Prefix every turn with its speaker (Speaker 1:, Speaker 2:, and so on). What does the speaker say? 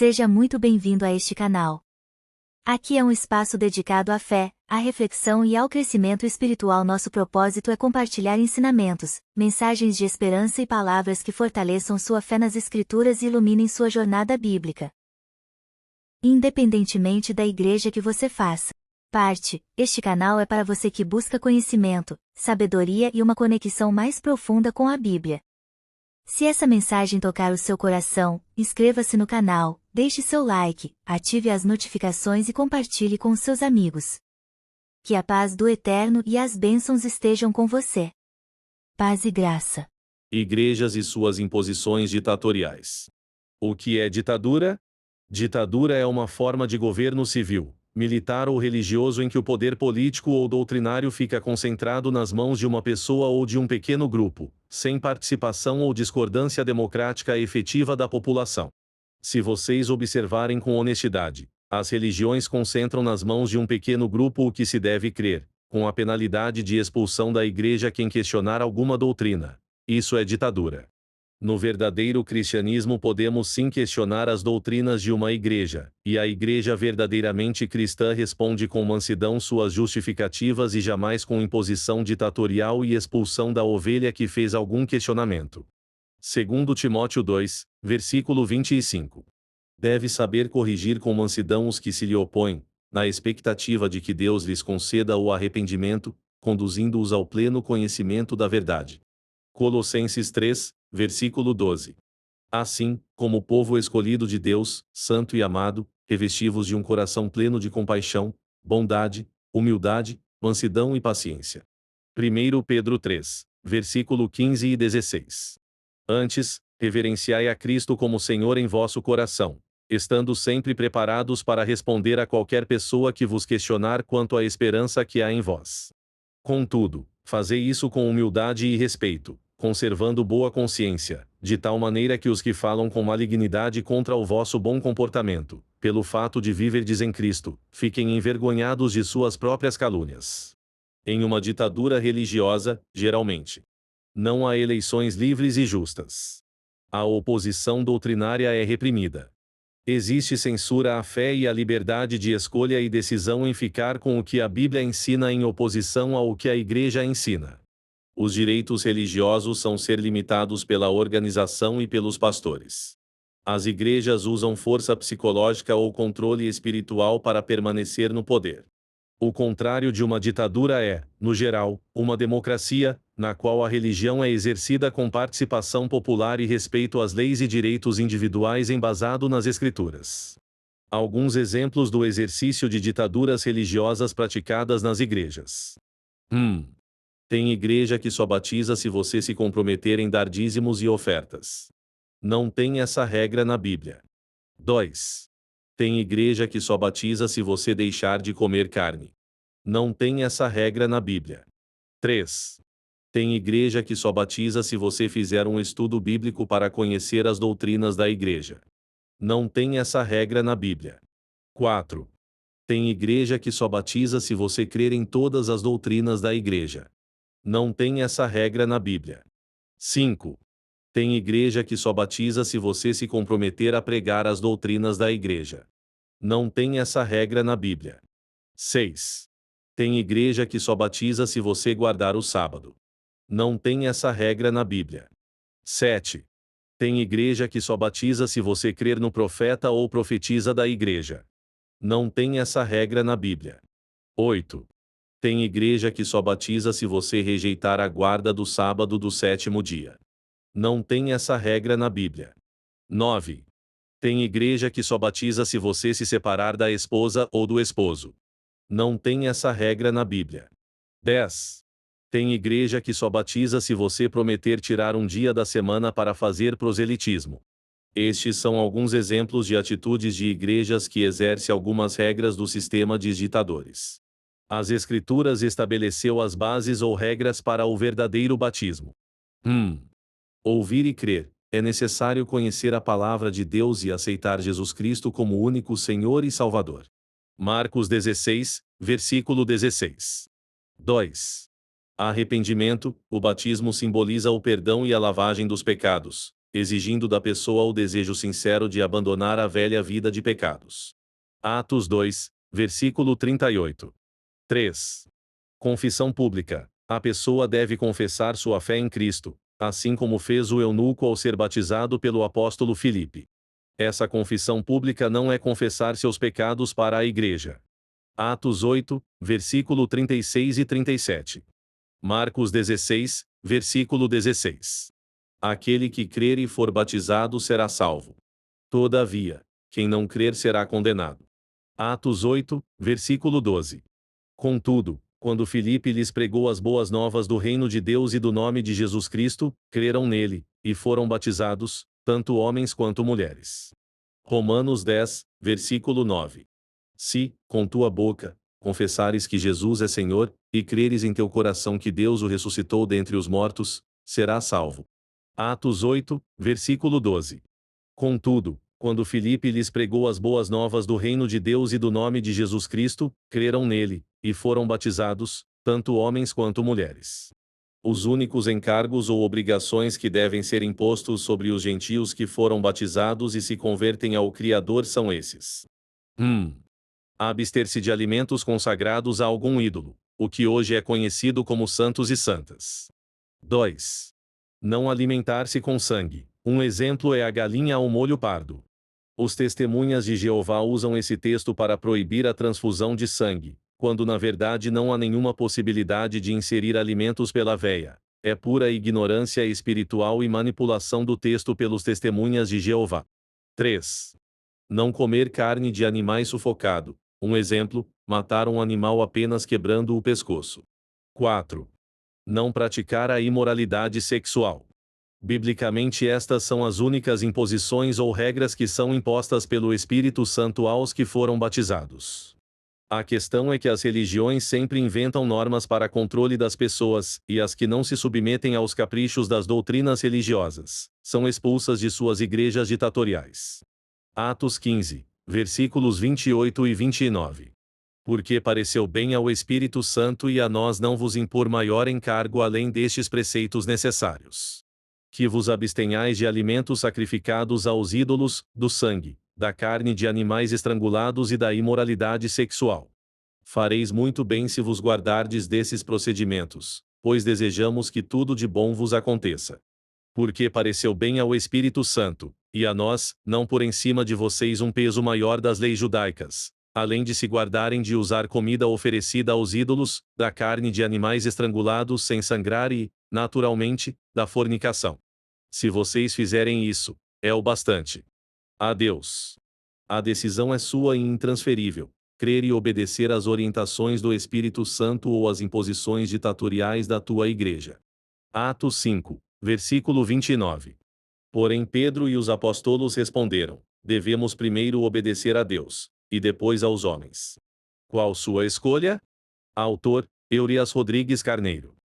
Speaker 1: Seja muito bem-vindo a este canal. Aqui é um espaço dedicado à fé, à reflexão e ao crescimento espiritual. Nosso propósito é compartilhar ensinamentos, mensagens de esperança e palavras que fortaleçam sua fé nas Escrituras e iluminem sua jornada bíblica. Independentemente da igreja que você faça parte, este canal é para você que busca conhecimento, sabedoria e uma conexão mais profunda com a Bíblia. Se essa mensagem tocar o seu coração, inscreva-se no canal, deixe seu like, ative as notificações e compartilhe com seus amigos. Que a paz do Eterno e as bênçãos estejam com você. Paz e graça.
Speaker 2: Igrejas e suas imposições ditatoriais. O que é ditadura? Ditadura é uma forma de governo civil, militar ou religioso em que o poder político ou doutrinário fica concentrado nas mãos de uma pessoa ou de um pequeno grupo, sem participação ou discordância democrática efetiva da população. Se vocês observarem com honestidade, as religiões concentram nas mãos de um pequeno grupo o que se deve crer, com a penalidade de expulsão da igreja quem questionar alguma doutrina. Isso é ditadura. No verdadeiro cristianismo podemos sim questionar as doutrinas de uma igreja, e a igreja verdadeiramente cristã responde com mansidão suas justificativas e jamais com imposição ditatorial e expulsão da ovelha que fez algum questionamento. Segundo Timóteo 2, versículo 25. Deve saber corrigir com mansidão os que se lhe opõem, na expectativa de que Deus lhes conceda o arrependimento, conduzindo-os ao pleno conhecimento da verdade. Colossenses 3, versículo 12. Assim, como povo escolhido de Deus, santo e amado, revesti-vos de um coração pleno de compaixão, bondade, humildade, mansidão e paciência. 1 Pedro 3, versículo 15 e 16. Antes, reverenciai a Cristo como Senhor em vosso coração, estando sempre preparados para responder a qualquer pessoa que vos questionar quanto à esperança que há em vós. Contudo, fazei isso com humildade e respeito, conservando boa consciência, de tal maneira que os que falam com malignidade contra o vosso bom comportamento, pelo fato de viverdes em Cristo, fiquem envergonhados de suas próprias calúnias. Em uma ditadura religiosa, geralmente, não há eleições livres e justas. A oposição doutrinária é reprimida. Existe censura à fé e à liberdade de escolha e decisão em ficar com o que a Bíblia ensina em oposição ao que a Igreja ensina. Os direitos religiosos são ser limitados pela organização e pelos pastores. As igrejas usam força psicológica ou controle espiritual para permanecer no poder. O contrário de uma ditadura é, no geral, uma democracia, na qual a religião é exercida com participação popular e respeito às leis e direitos individuais embasado nas Escrituras. Alguns exemplos do exercício de ditaduras religiosas praticadas nas igrejas. Tem igreja que só batiza se você se comprometer em dar dízimos e ofertas. Não tem essa regra na Bíblia. 2. Tem igreja que só batiza se você deixar de comer carne. Não tem essa regra na Bíblia. 3. Tem igreja que só batiza se você fizer um estudo bíblico para conhecer as doutrinas da igreja. Não tem essa regra na Bíblia. 4. Tem igreja que só batiza se você crer em todas as doutrinas da igreja. Não tem essa regra na Bíblia. 5. Tem igreja que só batiza se você se comprometer a pregar as doutrinas da igreja. Não tem essa regra na Bíblia. 6. Tem igreja que só batiza se você guardar o sábado. Não tem essa regra na Bíblia. 7. Tem igreja que só batiza se você crer no profeta ou profetiza da igreja. Não tem essa regra na Bíblia. 8. Tem igreja que só batiza se você rejeitar a guarda do sábado do sétimo dia. Não tem essa regra na Bíblia. 9. Tem igreja que só batiza se você se separar da esposa ou do esposo. Não tem essa regra na Bíblia. 10. Tem igreja que só batiza se você prometer tirar um dia da semana para fazer proselitismo. Estes são alguns exemplos de atitudes de igrejas que exercem algumas regras do sistema de ditadores. As Escrituras estabeleceu as bases ou regras para o verdadeiro batismo. Ouvir e crer. É necessário conhecer a palavra de Deus e aceitar Jesus Cristo como único Senhor e Salvador. Marcos 16, versículo 16. 2. Arrependimento. O batismo simboliza o perdão e a lavagem dos pecados, exigindo da pessoa o desejo sincero de abandonar a velha vida de pecados. Atos 2, versículo 38. 3. Confissão pública. A pessoa deve confessar sua fé em Cristo, assim como fez o eunuco ao ser batizado pelo apóstolo Filipe. Essa confissão pública não é confessar seus pecados para a igreja. Atos 8, versículo 36 e 37. Marcos 16, versículo 16. Aquele que crer e for batizado será salvo. Todavia, quem não crer será condenado. Atos 8, versículo 12. Contudo, quando Filipe lhes pregou as boas novas do reino de Deus e do nome de Jesus Cristo, creram nele, e foram batizados, tanto homens quanto mulheres. Romanos 10, versículo 9. Se, com tua boca, confessares que Jesus é Senhor, e creres em teu coração que Deus o ressuscitou dentre os mortos, serás salvo. Atos 8, versículo 12. Contudo, quando Filipe lhes pregou as boas novas do reino de Deus e do nome de Jesus Cristo, creram nele, e foram batizados, tanto homens quanto mulheres. Os únicos encargos ou obrigações que devem ser impostos sobre os gentios que foram batizados e se convertem ao Criador são esses. Abster-se de alimentos consagrados a algum ídolo, o que hoje é conhecido como santos e santas. 2. Não alimentar-se com sangue. Um exemplo é a galinha ao molho pardo. Os testemunhas de Jeová usam esse texto para proibir a transfusão de sangue, quando na verdade não há nenhuma possibilidade de inserir alimentos pela veia. É pura ignorância espiritual e manipulação do texto pelos testemunhas de Jeová. 3. Não comer carne de animais sufocado. Um exemplo, matar um animal apenas quebrando o pescoço. 4. Não praticar a imoralidade sexual. Biblicamente estas são as únicas imposições ou regras que são impostas pelo Espírito Santo aos que foram batizados. A questão é que as religiões sempre inventam normas para controle das pessoas, e as que não se submetem aos caprichos das doutrinas religiosas, são expulsas de suas igrejas ditatoriais. Atos 15, versículos 28 e 29. Porque pareceu bem ao Espírito Santo e a nós não vos impor maior encargo além destes preceitos necessários. Que vos abstenhais de alimentos sacrificados aos ídolos, do sangue, da carne de animais estrangulados e da imoralidade sexual. Fareis muito bem se vos guardardes desses procedimentos, pois desejamos que tudo de bom vos aconteça. Porque pareceu bem ao Espírito Santo, e a nós, não por em cima de vocês um peso maior das leis judaicas, além de se guardarem de usar comida oferecida aos ídolos, da carne de animais estrangulados sem sangrar e, naturalmente, da fornicação. Se vocês fizerem isso, é o bastante. Adeus. A decisão é sua e intransferível. Crer e obedecer às orientações do Espírito Santo ou às imposições ditatoriais da tua igreja. Atos 5, versículo 29. Porém Pedro e os apóstolos responderam: devemos primeiro obedecer a Deus, e depois aos homens. Qual sua escolha? Autor, Eurias Rodrigues Carneiro.